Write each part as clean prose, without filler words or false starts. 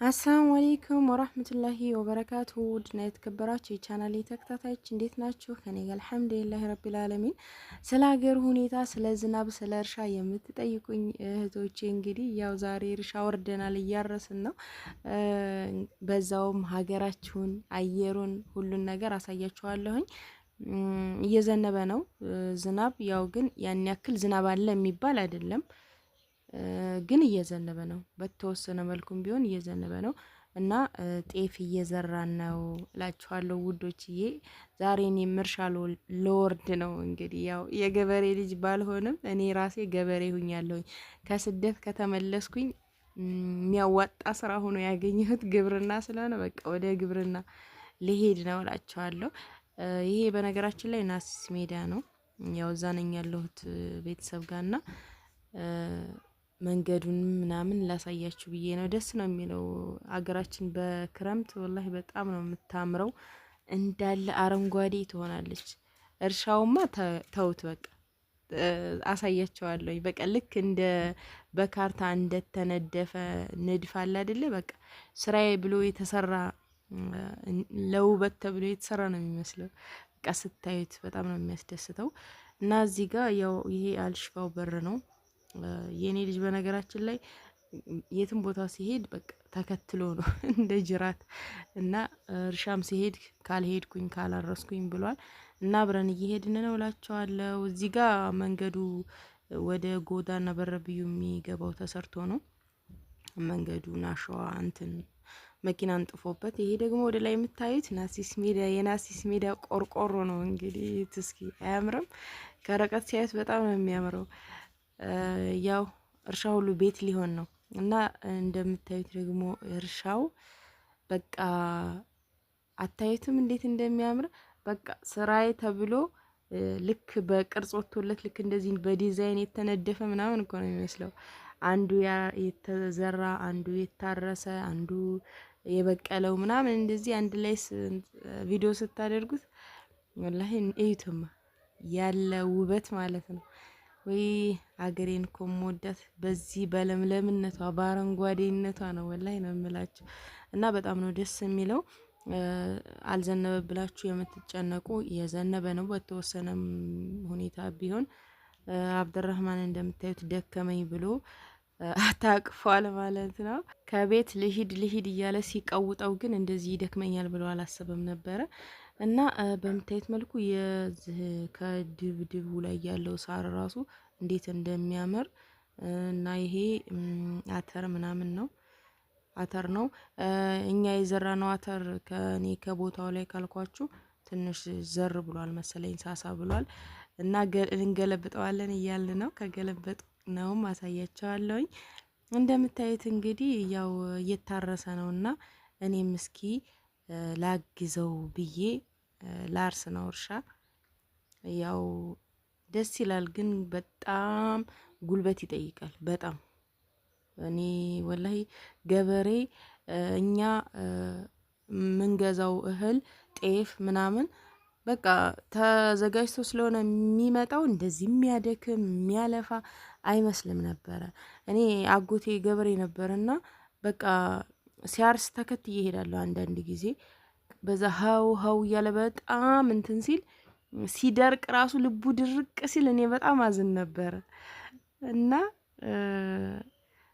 አሰላሙ አለይኩም ወራህመቱላሂ ወበረካቱ። ውድና የተከበራችሁ የቻናሌ ተከታታዮች እንዴት ናችሁ? ከኔ ጋር አልሐምዱሊላህ ረቢል ዓለሚን። ስለ ሀገር ሁኔታ፣ ስለ ዝናብ፣ ስለ እርሻ የምትጠይቁኝ እህቶቼ እንግዲህ ያው ዛሬ እርሻ ወርደናል፣ እያረስን ነው። በዛውም ሀገራችሁን፣ አየሩን፣ ሁሉን ነገር አሳያችኋለሁኝ። እየዘነበ ነው ዝናብ። ያው ግን ያን ያክል ዝናብ አለ የሚባል አይደለም ግን እየዘነበ ነው። በተወሰነ መልኩም ቢሆን እየዘነበ ነው እና ጤፍ እየዘራን ነው እላችኋለሁ ውዶችዬ። ዛሬ እኔም እርሻ ልወርድ ነው። እንግዲህ ያው የገበሬ ልጅ ባልሆንም እኔ ራሴ ገበሬ ሁኛለሁኝ። ከስደት ከተመለስኩኝ የሚያዋጣ ስራ ሆኖ ያገኘሁት ግብርና ስለሆነ በቃ ወደ ግብርና ልሄድ ነው እላችኋለሁ። ይሄ በነገራችን ላይ ናሲስ ሜዳ ነው። ያው እዛ ነኝ ያለሁት ቤተሰብ ጋርና መንገዱን ምናምን ላሳያችሁ ብዬ ነው። ደስ ነው የሚለው አገራችን በክረምት ወላሂ በጣም ነው የምታምረው። እንዳለ አረንጓዴ ትሆናለች። እርሻውማ ተውት በቃ አሳያቸዋለሁ። በቃ ልክ እንደ በካርታ እንደተነደፈ ንድፍ አለ አይደለ? በቃ ስራዬ ብሎ የተሰራ ለውበት ተብሎ የተሰራ ነው የሚመስለው። በቃ ስታዩት በጣም ነው የሚያስደስተው። እና እዚህ ጋር ያው ይሄ አልሽፋው በር ነው። የኔ ልጅ በነገራችን ላይ የትም ቦታ ሲሄድ በቃ ተከትሎ ነው እንደ ጅራት እና እርሻም ሲሄድ ካልሄድኩኝ ካላረስኩኝ ብሏል። እና አብረን እየሄድን ነው እላቸዋለሁ። እዚህ ጋር መንገዱ ወደ ጎዳና በረብዩ የሚገባው ተሰርቶ ነው መንገዱ ናሸዋ እንትን መኪና አንጥፎበት። ይሄ ደግሞ ወደ ላይ የምታዩት ናሲስ ሜዳ የናሲስ ሜዳ ቆርቆሮ ነው። እንግዲህ እስኪ አያምርም? ከርቀት ሲያዩት በጣም ነው የሚያምረው። ያው እርሻ ሁሉ ቤት ሊሆን ነው እና እንደምታዩት ደግሞ እርሻው በቃ አታዩትም እንዴት እንደሚያምር? በቃ ስራዬ ተብሎ ልክ በቅርጽ ወጥቶለት ልክ እንደዚህ በዲዛይን የተነደፈ ምናምን እኮ ነው የሚመስለው። አንዱ የተዘራ፣ አንዱ የታረሰ፣ አንዱ የበቀለው ምናምን እንደዚህ አንድ ላይ ቪዲዮ ስታደርጉት ወላሂ እዩትማ ያለ ውበት ማለት ነው። ወይ አገሬን እኮ የምወዳት በዚህ በለምለምነቷ በአረንጓዴነቷ ነው። ወላይ ነው የምላችሁ እና በጣም ነው ደስ የሚለው። አልዘነበ ብላችሁ የምትጨነቁ የዘነበ ነው በተወሰነም ሁኔታ ቢሆን። አብደራህማን እንደምታዩት ደከመኝ ብሎ ታቅፏል ማለት ነው። ከቤት ልሂድ እያለ ሲቀውጠው ግን እንደዚህ ይደክመኛል ብሎ አላሰበም ነበረ። እና በምታዩት መልኩ የዚህ ከድብድቡ ላይ ያለው ሳር ራሱ እንዴት እንደሚያምር እና ይሄ አተር ምናምን ነው፣ አተር ነው። እኛ የዘራ ነው አተር ከኔ ከቦታው ላይ ካልኳችሁ ትንሽ ዘር ብሏል መሰለኝ፣ ሳሳ ብሏል እና እንገለብጠዋለን እያልን ነው። ከገለበጥ ነውም አሳያቸዋለሁኝ። እንደምታዩት እንግዲህ ያው እየታረሰ ነውና እኔም እስኪ ላግዘው ብዬ ላርስ ነው እርሻ። ያው ደስ ይላል ግን በጣም ጉልበት ይጠይቃል በጣም። እኔ ወላሂ ገበሬ እኛ ምንገዛው እህል ጤፍ ምናምን በቃ ተዘጋጅቶ ስለሆነ የሚመጣው እንደዚህ የሚያደክም የሚያለፋ አይመስልም ነበረ። እኔ አጎቴ ገበሬ ነበርና በቃ ሲያርስ ተከትዬ እሄዳለሁ አንዳንድ ጊዜ። በዛ ሀው እያለ በጣም እንትን ሲል ሲደርቅ ራሱ ልቡ ድርቅ ሲል እኔ በጣም አዝን ነበረ። እና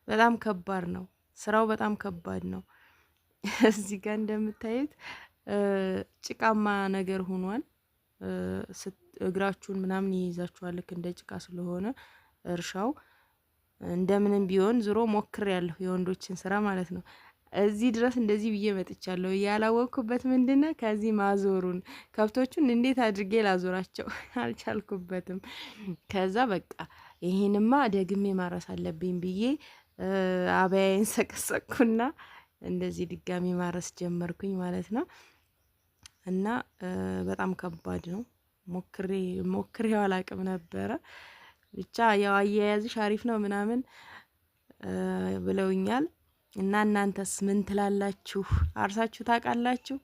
በጣም ከባድ ነው ስራው፣ በጣም ከባድ ነው። እዚህ ጋር እንደምታዩት ጭቃማ ነገር ሆኗል። እግራችሁን ምናምን ይይዛችኋል ልክ እንደ ጭቃ ስለሆነ እርሻው። እንደምንም ቢሆን ዝሮ ሞክር ያለሁ የወንዶችን ስራ ማለት ነው። እዚህ ድረስ እንደዚህ ብዬ መጥቻለሁ። ያላወቅኩበት ምንድነው ከዚህ ማዞሩን፣ ከብቶቹን እንዴት አድርጌ ላዞራቸው አልቻልኩበትም። ከዛ በቃ ይሄንማ ደግሜ ማረስ አለብኝ ብዬ አበያዬን ሰቀሰቅኩና እንደዚህ ድጋሚ ማረስ ጀመርኩኝ ማለት ነው። እና በጣም ከባድ ነው። ሞክሬው አላቅም ነበረ። ብቻ ያው አያያዝሽ አሪፍ ነው ምናምን ብለውኛል። እና እናንተስ ምን ትላላችሁ? አርሳችሁ ታውቃላችሁ?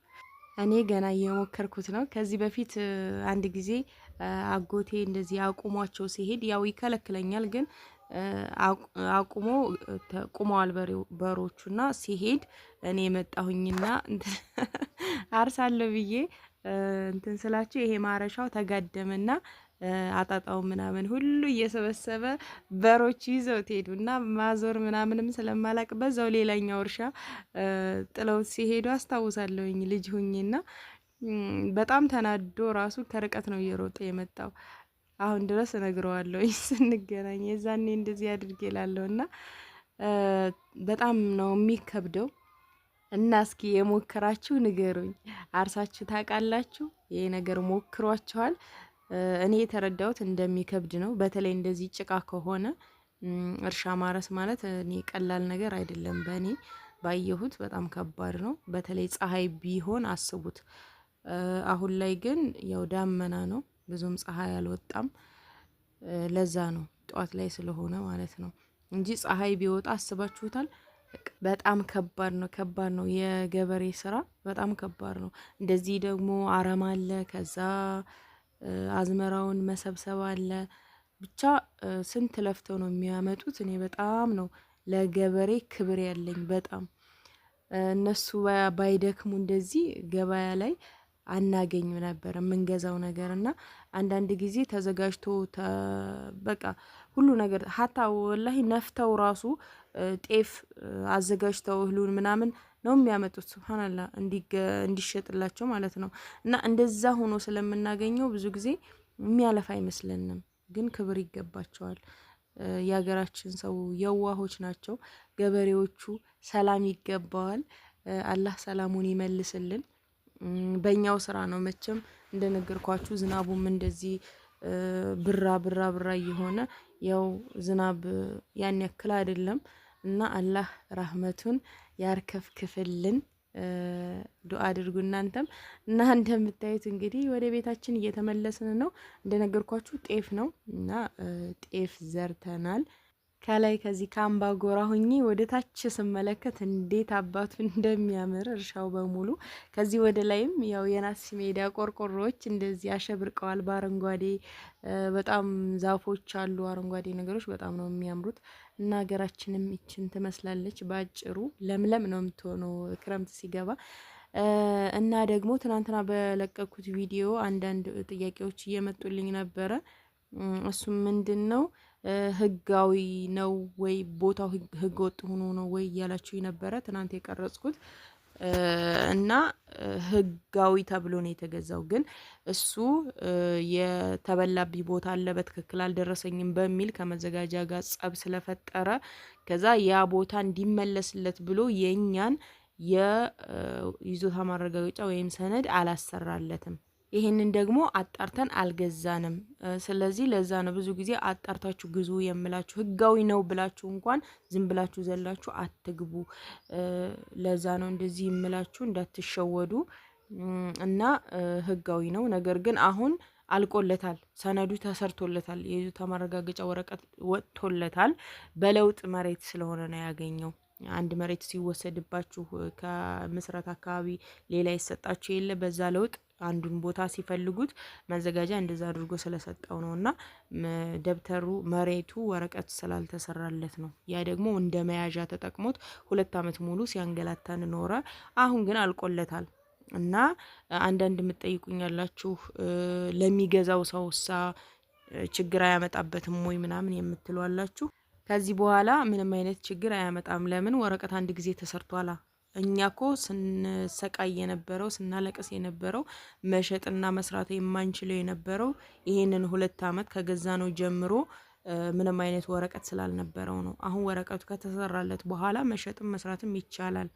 እኔ ገና እየሞከርኩት ነው። ከዚህ በፊት አንድ ጊዜ አጎቴ እንደዚህ አቁሟቸው ሲሄድ ያው ይከለክለኛል፣ ግን አቁሞ ቁመዋል በሮቹና ሲሄድ እኔ መጣሁኝና አርሳለሁ ብዬ እንትን ስላችሁ ይሄ ማረሻው ተጋደመና አጣጣው ምናምን ሁሉ እየሰበሰበ በሮቹ ይዘውት ሄዱና ማዞር ምናምንም ስለማላቅ በዛው ሌላኛው እርሻ ጥለውት ሲሄዱ አስታውሳለሁኝ ልጅ ሁኝና በጣም ተናዶ ራሱ ከርቀት ነው እየሮጠ የመጣው። አሁን ድረስ እነግረዋለሁ ስንገናኝ የዛኔ እንደዚህ አድርጌ እላለሁና በጣም ነው የሚከብደው። እና እስኪ የሞከራችሁ ንገሩኝ። አርሳችሁ ታውቃላችሁ? ይሄ ነገር ሞክሯችኋል? እኔ የተረዳሁት እንደሚከብድ ነው። በተለይ እንደዚህ ጭቃ ከሆነ እርሻ ማረስ ማለት እኔ ቀላል ነገር አይደለም። በእኔ ባየሁት በጣም ከባድ ነው። በተለይ ፀሐይ ቢሆን አስቡት። አሁን ላይ ግን ያው ዳመና ነው፣ ብዙም ፀሐይ አልወጣም። ለዛ ነው ጠዋት ላይ ስለሆነ ማለት ነው እንጂ ፀሐይ ቢወጣ አስባችሁታል? በጣም ከባድ ነው፣ ከባድ ነው። የገበሬ ስራ በጣም ከባድ ነው። እንደዚህ ደግሞ አረም አለ፣ ከዛ አዝመራውን መሰብሰብ አለ። ብቻ ስንት ለፍተው ነው የሚያመጡት። እኔ በጣም ነው ለገበሬ ክብር ያለኝ በጣም እነሱ ባይደክሙ እንደዚህ ገበያ ላይ አናገኝም ነበር የምንገዛው ነገር እና አንዳንድ ጊዜ ተዘጋጅቶ በቃ ሁሉ ነገር ሀታ ወላሂ ነፍተው ራሱ ጤፍ አዘጋጅተው እህሉን ምናምን ነው የሚያመጡት። ሱብሃንአላህ እንዲሸጥላቸው ማለት ነው። እና እንደዛ ሆኖ ስለምናገኘው ብዙ ጊዜ የሚያለፍ አይመስለንም፣ ግን ክብር ይገባቸዋል። የሀገራችን ሰው የዋሆች ናቸው ገበሬዎቹ። ሰላም ይገባዋል። አላህ ሰላሙን ይመልስልን። በእኛው ስራ ነው መቼም እንደነገርኳችሁ። ዝናቡም እንደዚህ ብራ ብራ ብራ እየሆነ ያው ዝናብ ያን ያክል አይደለም እና አላህ ረህመቱን ያርከፍክፍልን። ዱአ አድርጉ እናንተም። እና እንደምታዩት እንግዲህ ወደ ቤታችን እየተመለስን ነው። እንደነገርኳችሁ ጤፍ ነው እና ጤፍ ዘርተናል። ከላይ ከዚህ ከአምባ ጎራ ሁኜ ወደ ታች ስመለከት እንዴት አባቱ እንደሚያምር እርሻው በሙሉ። ከዚህ ወደ ላይም ያው የናስ ሜዳ ቆርቆሮዎች እንደዚህ አሸብርቀዋል በአረንጓዴ። በጣም ዛፎች አሉ፣ አረንጓዴ ነገሮች በጣም ነው የሚያምሩት። እና ሀገራችንም ይችን ትመስላለች። ባጭሩ ለምለም ነው የምትሆነው ክረምት ሲገባ። እና ደግሞ ትናንትና በለቀኩት ቪዲዮ አንዳንድ ጥያቄዎች እየመጡልኝ ነበረ። እሱም ምንድን ነው ህጋዊ ነው ወይ ቦታው ህገ ወጥ ሆኖ ነው ወይ እያላችሁ ነበረ ትናንት የቀረጽኩት። እና ህጋዊ ተብሎ ነው የተገዛው። ግን እሱ የተበላቢ ቦታ አለ በትክክል አልደረሰኝም በሚል ከመዘጋጃ ጋር ጸብ ስለፈጠረ ከዛ ያ ቦታ እንዲመለስለት ብሎ የኛን የይዞታ ማረጋገጫ ወይም ሰነድ አላሰራለትም። ይሄንን ደግሞ አጣርተን አልገዛንም። ስለዚህ ለዛ ነው ብዙ ጊዜ አጣርታችሁ ግዙ የምላችሁ። ህጋዊ ነው ብላችሁ እንኳን ዝም ብላችሁ ዘላችሁ አትግቡ። ለዛ ነው እንደዚህ የምላችሁ እንዳትሸወዱ። እና ህጋዊ ነው፣ ነገር ግን አሁን አልቆለታል፣ ሰነዱ ተሰርቶለታል፣ የይዞታ ማረጋገጫ ወረቀት ወጥቶለታል። በለውጥ መሬት ስለሆነ ነው ያገኘው። አንድ መሬት ሲወሰድባችሁ ከምስረት አካባቢ ሌላ ይሰጣችሁ የለ፣ በዛ ለውጥ አንዱን ቦታ ሲፈልጉት መዘጋጃ እንደዛ አድርጎ ስለሰጠው ነው። እና ደብተሩ መሬቱ ወረቀት ስላልተሰራለት ነው። ያ ደግሞ እንደ መያዣ ተጠቅሞት 2 አመት ሙሉ ሲያንገላታን ኖረ። አሁን ግን አልቆለታል። እና አንዳንድ የምትጠይቁኝ ያላችሁ ለሚገዛው ሰውሳ ችግር አያመጣበትም ወይ ምናምን የምትሉ አላችሁ። ከዚህ በኋላ ምንም አይነት ችግር አያመጣም። ለምን? ወረቀት አንድ ጊዜ ተሰርቷላ። እኛ ኮ ስንሰቃይ የነበረው ስናለቅስ የነበረው መሸጥና መስራት የማንችለው የነበረው ይሄንን 2 አመት ከገዛ ነው ጀምሮ ምንም አይነት ወረቀት ስላልነበረው ነው። አሁን ወረቀቱ ከተሰራለት በኋላ መሸጥም መስራትም ይቻላል።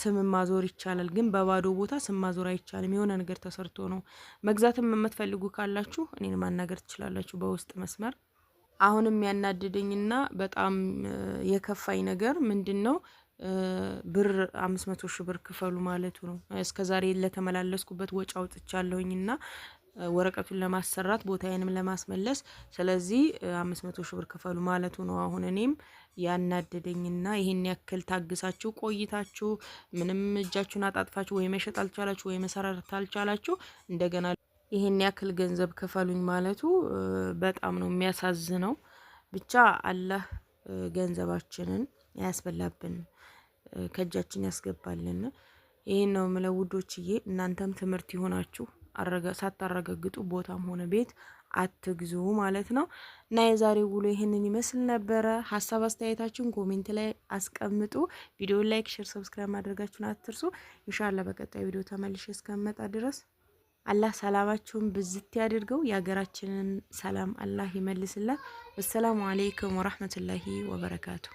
ስም ማዞር ይቻላል። ግን በባዶ ቦታ ስም ማዞር አይቻልም። የሆነ ነገር ተሰርቶ ነው። መግዛትም የምትፈልጉ ካላችሁ እኔን ማናገር ትችላላችሁ በውስጥ መስመር። አሁንም ያናደደኝና በጣም የከፋኝ ነገር ምንድነው? ብር 500 ሺህ ብር ክፈሉ ማለቱ ነው። እስከዛሬ ለተመላለስኩበት ወጪ አውጥቻለሁኝና ወረቀቱን ለማሰራት ቦታዬንም ለማስመለስ፣ ስለዚህ 500 ሺህ ብር ክፈሉ ማለቱ ነው። አሁን እኔም ያናደደኝና ይሄን ያክል ታግሳችሁ ቆይታችሁ ምንም እጃችሁን አጣጥፋችሁ ወይ መሸጥ አልቻላችሁ ወይ መሰራት አልቻላችሁ እንደገና ይሄን ያክል ገንዘብ ክፈሉኝ ማለቱ በጣም ነው የሚያሳዝነው። ብቻ አላህ ገንዘባችንን ያስበላብን ከእጃችን ያስገባልን። ይሄን ነው የምለው ውዶችዬ። እናንተም ትምህርት ይሆናችሁ ሳታረጋግጡ ቦታም ሆነ ቤት አትግዙ ማለት ነው። እና የዛሬው ውሎ ይሄንን ይመስል ነበረ። ሀሳብ አስተያየታችሁን ኮሜንት ላይ አስቀምጡ። ቪዲዮ ላይክ፣ ሼር፣ ሰብስክራይብ ማድረጋችሁን አትርሱ። ኢንሻአላህ በቀጣይ ቪዲዮ ተመልሼ እስከመጣ ድረስ አላህ ሰላማችሁን ብዝት ያድርገው። የሀገራችንን ሰላም አላህ ይመልስላት። ወሰላሙ አለይኩም ወራህመቱላሂ ወበረካቱ።